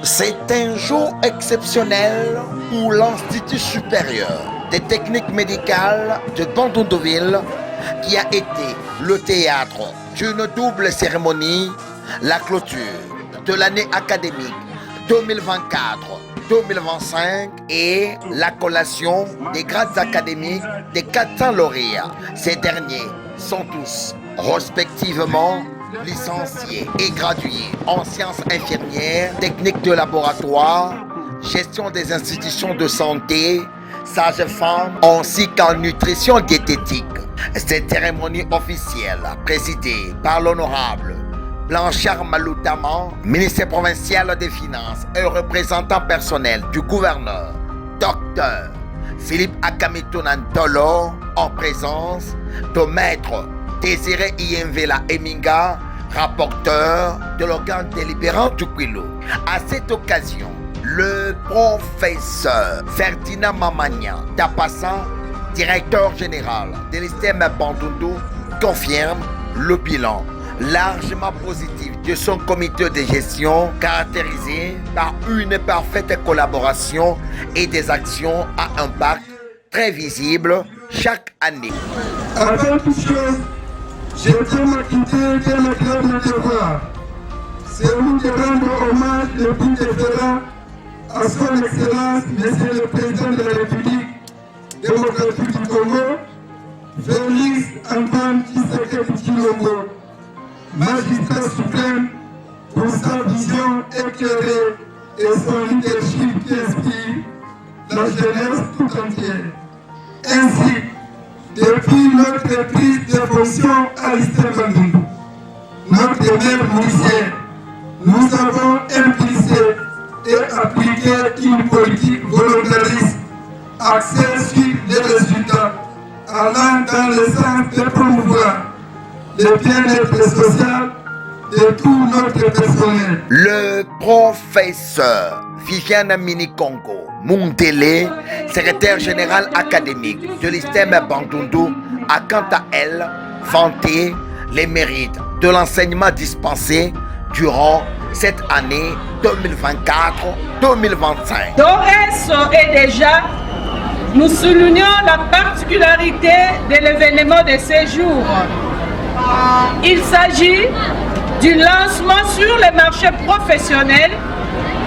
C'est un jour exceptionnel où l'Institut supérieur des techniques médicales de Bandundu-Ville, qui a été le théâtre d'une double cérémonie, la clôture de l'année académique 2024-2025 et la collation des grades académiques des 400 lauréats. Ces derniers sont tous respectivement licenciés et gradués en sciences infirmières, techniques de laboratoire, gestion des institutions de santé, sages-femmes ainsi qu'en nutrition diététique. Cette cérémonie officielle, présidée par l'honorable Blanchard Maloutama, ministre provincial des Finances et représentant personnel du gouverneur, Dr Philippe Akamitounan-Tolo, en présence de maître Désiré Ienvela Eminga, rapporteur de l'organe délibérant du Kwilu. À cette occasion, le professeur Ferdinand Mamania Dapassa, directeur général de l'ISTEM Bandundu, confirme le bilan largement positif de son comité de gestion, caractérisé par une parfaite collaboration et des actions à impact très visibles chaque année. Avant toute chose, je tiens à quitter de ma grande devoir. C'est celui de rendre hommage le plus déférent à son Excellence, Monsieur le Président de la République démocratique du Congo, Félix Antoine Tshisekedi Tshilombo, magistrat suprême, pour sa vision éclairée et son leadership qui inspire la jeunesse tout entière. Ainsi, depuis notre prise de fonction à l'ISTEM Bandundu, notre maire ministère, nous avons impulsé et appliqué une politique volontariste axée sur les résultats, allant dans le sens de promouvoir le bien-être social de tout notre personnel. Le professeur Viviane Minikongo Mundele, secrétaire général académique de l'ISTEM Bandundu, a quant à elle vanté les mérites de l'enseignement dispensé durant cette année 2024-2025. D'ores et déjà, nous soulignons la particularité de l'événement de ces jours. Il s'agit du lancement sur le marché professionnel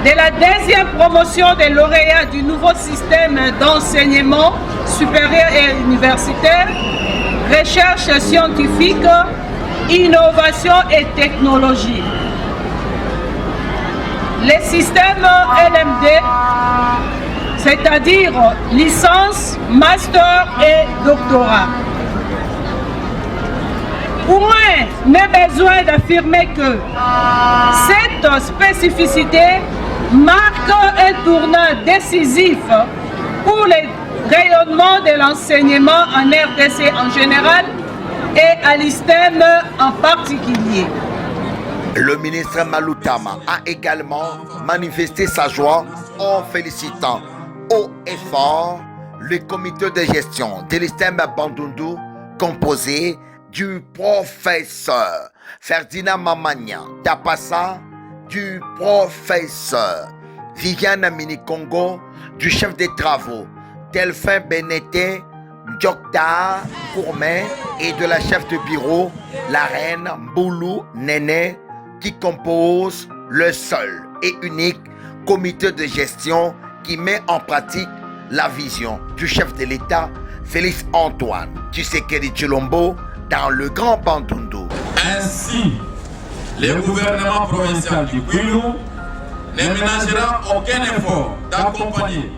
de la deuxième promotion des lauréats du nouveau système d'enseignement supérieur et universitaire, recherche scientifique, innovation et technologie. Les systèmes LMD, c'est-à-dire licence, master et doctorat. Point n'est besoin d'affirmer que cette spécificité marque un tournant décisif pour le rayonnement de l'enseignement en RDC en général et à l'ISTEM en particulier. Le ministre Maloutama a également manifesté sa joie en félicitant haut et fort le comité de gestion de l'ISTEM Bandundu composé du professeur Ferdinand Mamania Dapassa, du professeur Viviane Minikongo, du chef des travaux Delphin Benete Djokda Gourmet et de la chef de bureau, la reine Mboulou Nene, qui compose le seul et unique comité de gestion qui met en pratique la vision du chef de l'État, Félix Antoine Tshisekedi Tshilombo, dans le Grand Bandundu. Ainsi, le gouvernement provincial du Kwilu ne ménagera aucun effort d'accompagner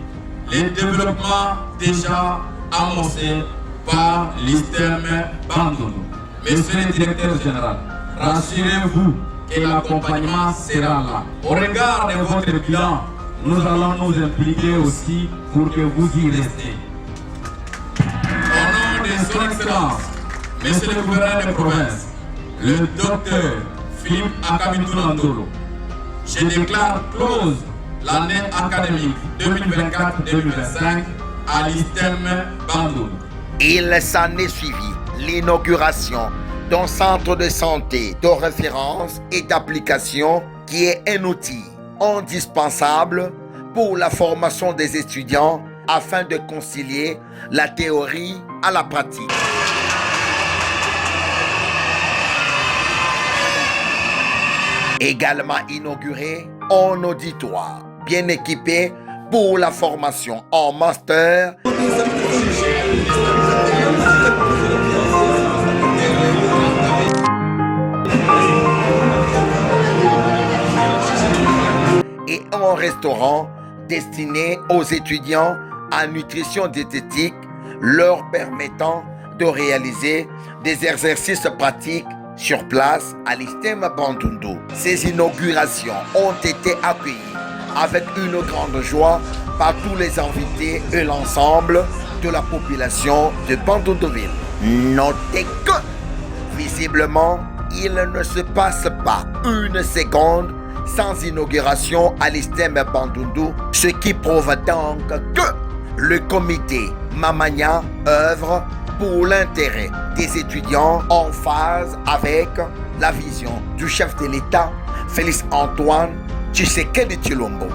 les développements déjà amorcés par l'ISTEM Bandundu. Monsieur le directeur général, rassurez-vous que l'accompagnement sera là. Au regard de votre bilan, nous allons nous impliquer aussi pour que vous y restiez. Au nom de son Excellence, Monsieur le gouverneur de province, le docteur Philippe Akamitounan-Tolo, je déclare close l'année académique 2024-2025 à l'ISTEM Bandundu. Il s'en est suivi l'inauguration d'un centre de santé de référence et d'application qui est un outil indispensable pour la formation des étudiants afin de concilier la théorie à la pratique. Également inauguré un auditoire bien équipé pour la formation en master et un restaurant destiné aux étudiants en nutrition diététique, leur permettant de réaliser des exercices pratiques sur place à l'ISTEM Bandundu. Ces inaugurations ont été accueillies avec une grande joie par tous les invités et l'ensemble de la population de Bandunduville. Notez que, visiblement, il ne se passe pas une seconde sans inauguration à l'ISTEM Bandundu, ce qui prouve donc que le comité Mamanya œuvre pour l'intérêt des étudiants en phase avec la vision du chef de l'État, Félix Antoine Tshisekedi Tshilombo.